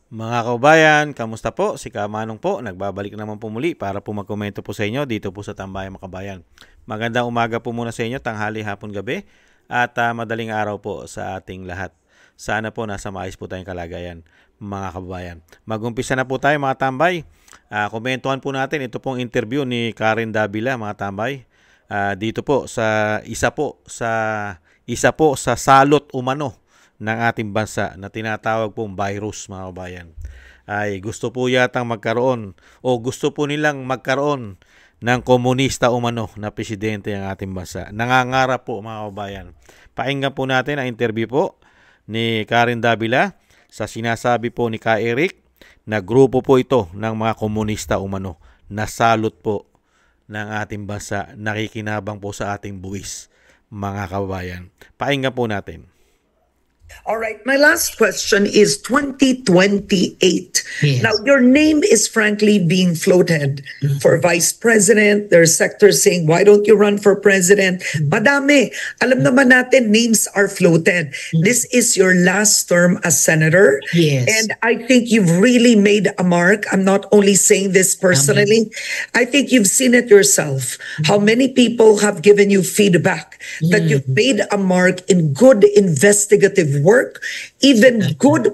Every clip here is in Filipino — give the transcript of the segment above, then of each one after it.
Mga kabayan, kamusta po? Si Kamanong po, nagbabalik naman po muli para po magkomento po sa inyo dito po sa Tambayan mga kabayan. Magandang umaga po muna sa inyo, tanghali, hapon, gabi at madaling araw po sa ating lahat. Sana po nasa maayos po tayong kalagayan mga kabayan. Mag-umpisa na po tayo mga tambay. Komentuhan po natin ito pong interview ni Karen Davila mga tambay. Dito po sa isa po sa salot umano ng ating bansa na tinatawag pong virus mga kabayan. Ay gusto po yatang magkaroon o gusto po nilang magkaroon ng komunista umano na presidente ng ating bansa. Nangangarap po mga kabayan. Pakinggan po natin ang interview po ni Karen Davila sa sinasabi po ni Ka Eric na grupo po ito ng mga komunista umano na salot po ng ating bansa, nakikinabang po sa ating buwis mga kabayan. Pakinggan po natin. All right, my last question is 2028. Yes. Now, your name is frankly being floated for vice president. There are sectors saying, why don't you run for president? Madami. Alam naman natin, names are floated. This is your last term as senator. Yes. And I think you've really made a mark. I'm not only saying this personally. I think you've seen it yourself. How many people have given you feedback that you've made a mark in good investigative work, even good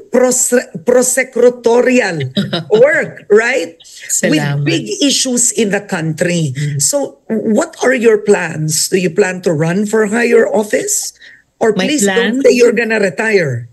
prosecutorial work, right? With Salamat. big issues in the country. So, what are your plans? Do you plan to run for higher office? Or My please don't plans? say you're gonna retire.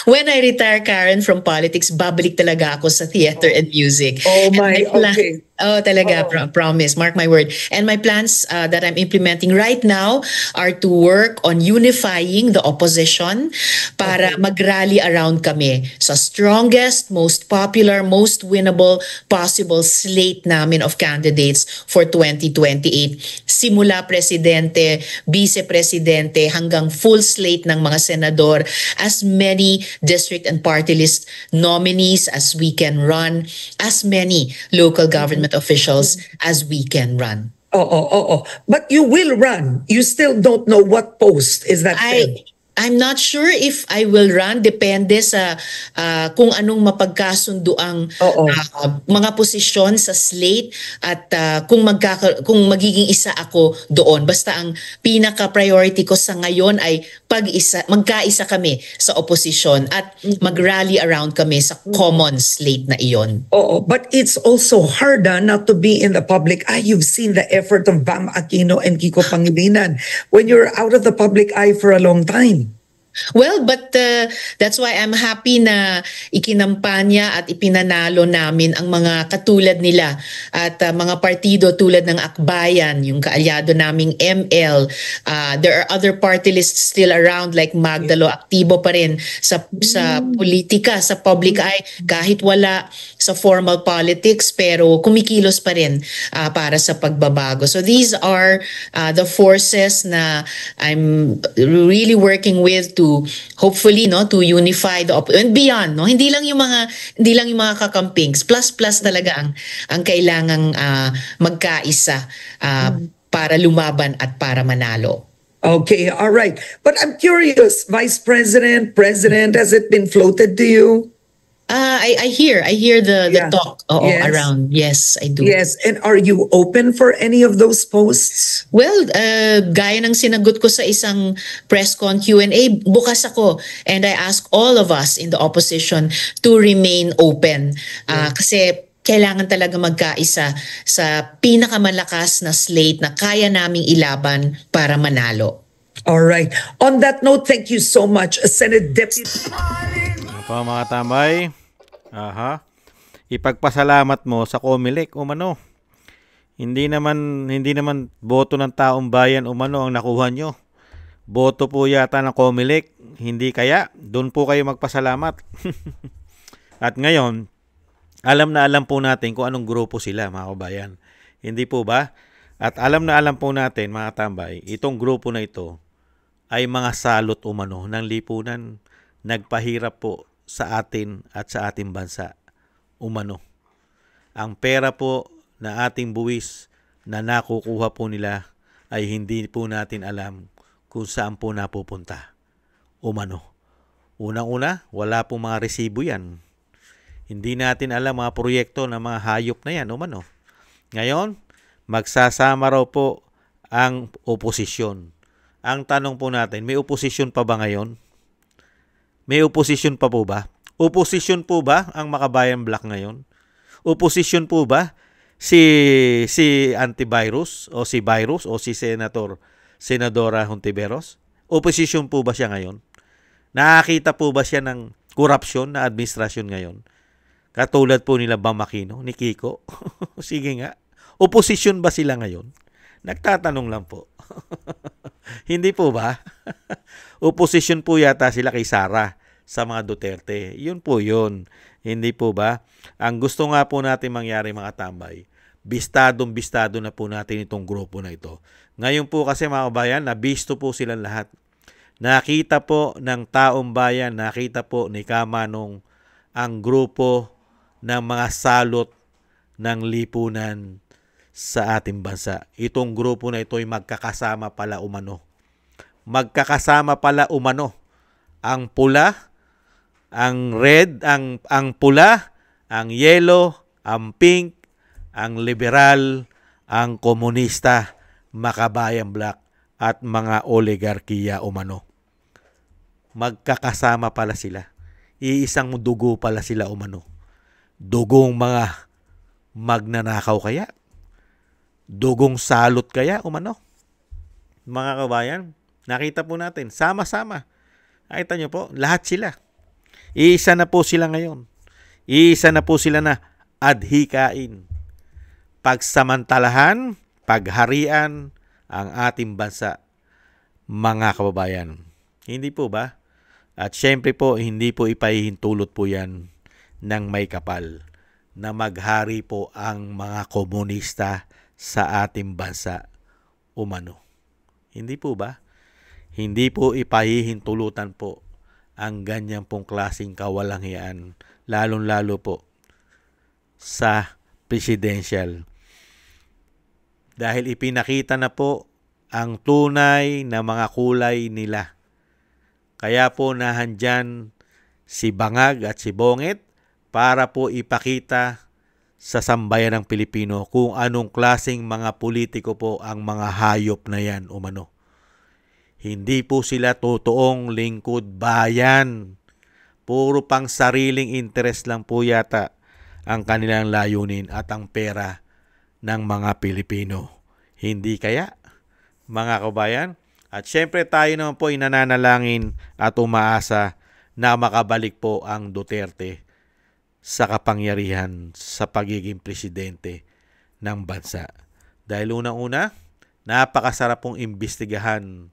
When I retire, Karen, from politics, babalik talaga ako sa theater and music. Oh And my, plan- okay. Oh, talaga, Oo. promise, mark my word. And my plans that I'm implementing right now are to work on unifying the opposition para mag-rally around kami sa strongest, most popular, most winnable possible slate namin of candidates for 2028. Simula presidente, vice-presidente, hanggang full slate ng mga senador, as many district and party list nominees as we can run, as many local government officials as we can run. Oh. But you will run. You still don't know what post. Is that fair? I'm not sure if I will run. Depende sa kung anong mapagkasundo ang Oo. mga posisyon sa slate at kung magiging isa ako doon. Basta ang pinaka-priority ko sa ngayon ay magkaisa kami sa oposisyon at mag-rally around kami sa common slate na iyon. Oh, but it's also hard not to be in the public eye. You've seen the effort of Bam Aquino and Kiko Pangilinan when you're out of the public eye for a long time. Well, but that's why I'm happy na ikinampanya at ipinanalo namin ang mga katulad nila at mga partido tulad ng Akbayan, yung kaalyado naming ML. There are other party lists still around like Magdalo, aktibo pa rin sa politika, sa public eye, kahit wala sa formal politics pero kumikilos pa rin para sa pagbabago. So these are the forces na I'm really working with to hopefully to unify and beyond, hindi lang yung mga kakampings, plus talaga ang kailangang magkaisa para lumaban at para manalo. Okay, all right. But I'm curious, Vice President, President, has it been floated to you? I hear the Yeah. talk Yes. around. Yes, I do. Yes, and are you open for any of those posts? Well, gaya ng sinagot ko sa isang press con Q&A, bukas ako. And I ask all of us in the opposition to remain open. Kasi kailangan talaga magkaisa sa pinakamalakas na slate na kaya naming ilaban para manalo. All right. On that note, thank you so much, Senate Deputy. Ano po mga tambay? Ipagpasalamat mo sa Comelec umano. Hindi naman boto ng taong bayan umano ang nakuha nyo. Boto po yata ng Comelec. Hindi kaya? Doon po kayo magpasalamat. At ngayon, alam na alam po natin kung anong grupo sila mga kabayan. Hindi po ba? At alam na alam po natin mga tambay, itong grupo na ito ay mga salot umano ng lipunan. Nagpahirap po sa atin at sa ating bansa umano. Ang pera po na ating buwis na nakukuha po nila ay hindi po natin alam kung saan po napupunta umano. Unang-una, wala pong mga resibo yan. Hindi natin alam mga proyekto ng mga hayop na yan, umano. Ngayon, magsasama raw po ang oposisyon. Ang tanong po natin, may oposisyon pa ba ngayon? May oposisyon pa po ba? Oposisyon po ba ang Makabayan Black ngayon? Oposisyon po ba si Antivirus o si Virus o si Senadora Hontiveros? Oposisyon po ba siya ngayon? Nakakita po ba siya ng korupsyon na administrasyon ngayon? Katulad po nila Bam Aquino, ni Kiko. Sige nga. Oposisyon ba sila ngayon? Nagtatanong lang po. Hindi po ba? Oposisyon po yata sila kay Sara sa mga Duterte. Yun po yun. Hindi po ba? Ang gusto nga po natin mangyari mga tambay, bistadong-bistado na po natin itong grupo na ito. Ngayon po kasi mga kabayan, nabisto po silang lahat. Nakita po ng taong bayan, nakita po ni Kamanong ang grupo ng mga salot ng lipunan sa ating bansa. Itong grupo na ito ay magkakasama pala umano. Magkakasama pala umano. Ang pula, ang red, ang pula, ang yellow, ang pink, ang liberal, ang komunista, Makabayan Black, at mga oligarkiya umano. Magkakasama pala sila. Iisang dugo pala sila umano. Dugong mga magnanakaw kaya? Dugong salot kaya umano? Mga kabayan, nakita po natin, sama-sama. Nakita nyo po, lahat sila. Iisa na po sila ngayon. Iisa na po sila na adhikain. Pagsamantalahan, pagharian ang ating bansa, mga kababayan. Hindi po ba? At syempre po, hindi po ipahihintulot po yan ng may kapal na maghari po ang mga komunista sa ating bansa umano. Hindi po ba? Hindi po ipahihintulutan po ang ganyan pong klaseng kawalangian, lalong-lalo po sa presidential. Dahil ipinakita na po ang tunay na mga kulay nila. Kaya po nahandyan si Bangag at si Bongit para po ipakita sa sambayan ng Pilipino kung anong klaseng mga politiko po ang mga hayop na yan umano. Hindi po sila totoong lingkod bayan. Puro pang sariling interest lang po yata ang kanilang layunin at ang pera ng mga Pilipino. Hindi kaya, mga kabayan? At syempre tayo naman po inananalangin at umaasa na makabalik po ang Duterte sa kapangyarihan sa pagiging presidente ng bansa. Dahil unang-una, napakasarap pong imbestigahan,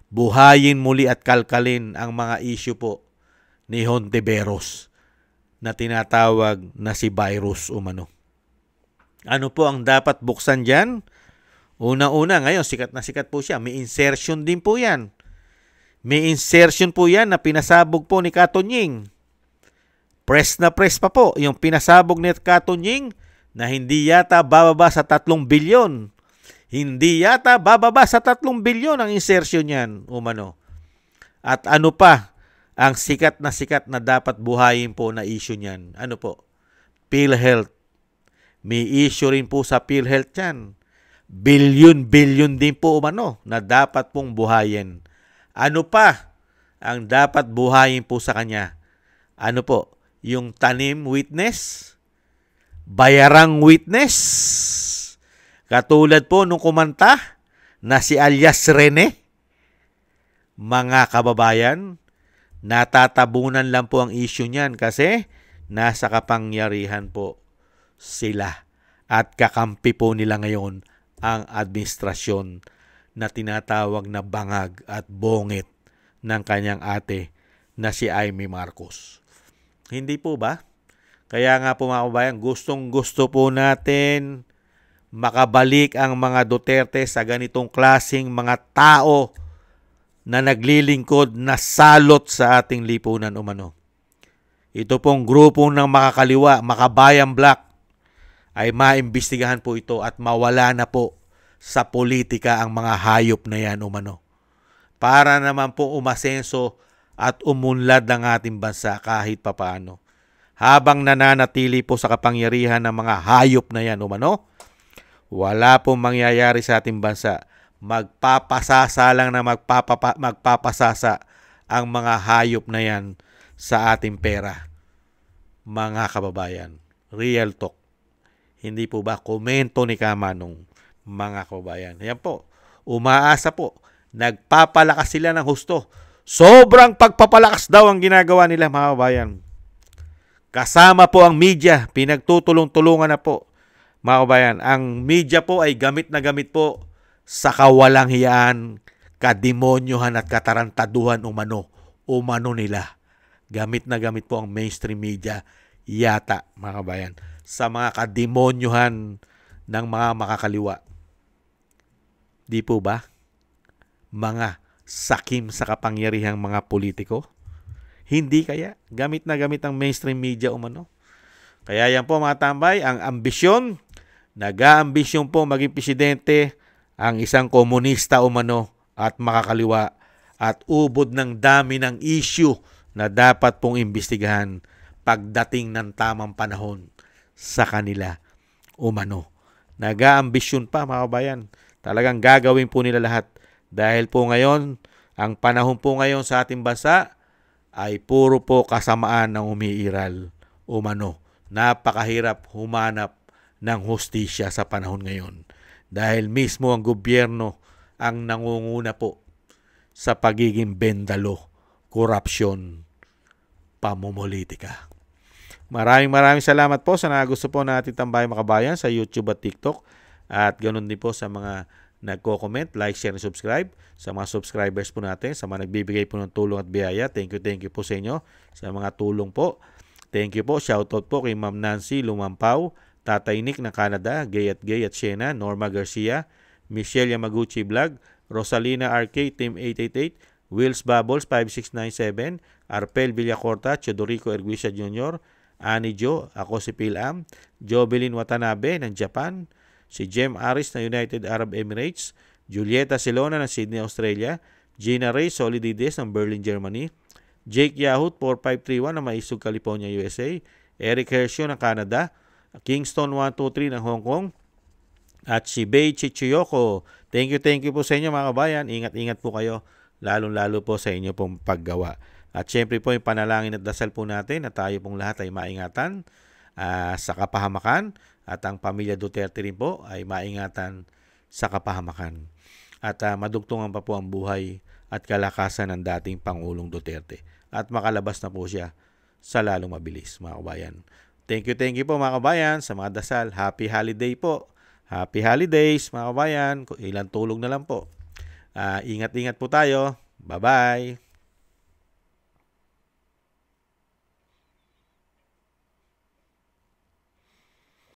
buhayin muli at kalkalin ang mga issue po ni Hontiveros na tinatawag na si Virus umano. Ano po ang dapat buksan dyan? Una-una, ngayon sikat na sikat po siya. May insertion din po yan. May insertion po yan na pinasabog po ni Katonying. Press na press pa po yung pinasabog ni Katonying na hindi yata bababa sa 3 bilyon. Hindi yata bababa sa 3 bilyon ang insertion niyan, umano. At ano pa ang sikat na dapat buhayin po na issue niyan? Ano po? PhilHealth. May issue rin po sa PhilHealth yan. Bilyon din po umano na dapat pong buhayin. Ano pa ang dapat buhayin po sa kanya? Ano po? Yung tanim witness? Bayarang witness? Katulad po nung kumanta na si alias Rene? Mga kababayan, natatabunan lang po ang issue niyan kasi nasa kapangyarihan po sila at kakampi po nila ngayon ang administrasyon na tinatawag na Bangag at Bongit ng kanyang ate na si Amy Marcos. Hindi po ba? Kaya nga po mga kababayan, gustong-gusto po natin makabalik ang mga Duterte sa ganitong klaseng mga tao na naglilingkod na salot sa ating lipunan umano. Ito pong grupo ng makakaliwa, Makabayan Black, ay maimbestigahan po ito at mawala na po sa politika ang mga hayop na yan umano. Para naman po umasenso at umunlad ng ating bansa kahit papaano. habang nananatili po sa kapangyarihan ng mga hayop na yan umano, wala pong mangyayari sa ating bansa. Magpapasasa lang na magpapasasa ang mga hayop na yan sa ating pera. Mga kababayan, real talk. Hindi po ba komento ni Kamanong, mga kababayan? Yan po, umaasa po. Nagpapalakas sila ng husto. Sobrang pagpapalakas daw ang ginagawa nila, mga kababayan. Kasama po ang media, pinagtutulong-tulungan na po. Mga kababayan, ang media po ay gamit na gamit po sa kawalang hiyaan, kademonyohan at katarantaduhan umano nila. Gamit na gamit po ang mainstream media yata, mga kabayan, sa mga kademonyohan ng mga makakaliwa. Di po ba? Mga sakim sa kapangyarihang mga politiko? Hindi kaya? Gamit na gamit ang mainstream media umano. Kaya yan po, mga tambay, ang ambisyon, nag-aambisyon po maging presidente ang isang komunista umano at makakaliwa at ubod ng dami ng issue na dapat pong imbestigahan pagdating ng tamang panahon sa kanila umano. Nag-aambisyon pa, mga kabayan. Talagang gagawin po nila lahat. Dahil po ngayon, ang panahon po ngayon sa ating bansa ay puro po kasamaan ng umiiral umano. Napakahirap humanap ng hustisya sa panahon ngayon. Dahil mismo ang gobyerno ang nangunguna po sa pagiging bendalo, korupsyon, pamumulitika. Maraming salamat po sa nagusto po natin tambayang makabayan sa YouTube at TikTok. At ganoon din po sa mga nagko-comment, like, share, and subscribe. Sa mga subscribers po natin, sa mga nagbibigay po ng tulong at biyaya, thank you po sa inyo sa mga tulong po. Thank you po. Shoutout po kay Ma'am Nancy Lumampaw, Tatay Nick ng Canada, Gay at Shena, Norma Garcia, Michelle Yamaguchi Vlog, Rosalina RK, Team 888, Wills Bubbles 5697, Arpel Villacorta, Chodorico Erguisa Jr., Annie Jo, ako si Pilam, Jobelin Watanabe ng Japan, si Jem Aris ng United Arab Emirates, Julieta Silona ng Sydney, Australia, Gina Ray Solidides ng Berlin, Germany, Jake Yahut 4531 ng Maisug, California, USA, Eric Hershio ng Canada, Kingston 123 ng Hong Kong, at si Bei Chichiyoko. Thank you po sa inyo, mga kabayan. Ingat po kayo, lalong-lalo po sa inyo pong paggawa. At syempre po yung panalangin at dasal po natin na tayo pong lahat ay maingatan sa kapahamakan at ang pamilya Duterte rin po ay maingatan sa kapahamakan. At madugtungan pa po ang buhay at kalakasan ng dating Pangulong Duterte. At makalabas na po siya sa lalong mabilis, mga kabayan. Thank you po, mga kabayan, sa mga dasal. Happy holiday po. Happy holidays, mga kabayan. Ilang tulog na lang po. Ingat po tayo. Bye-bye.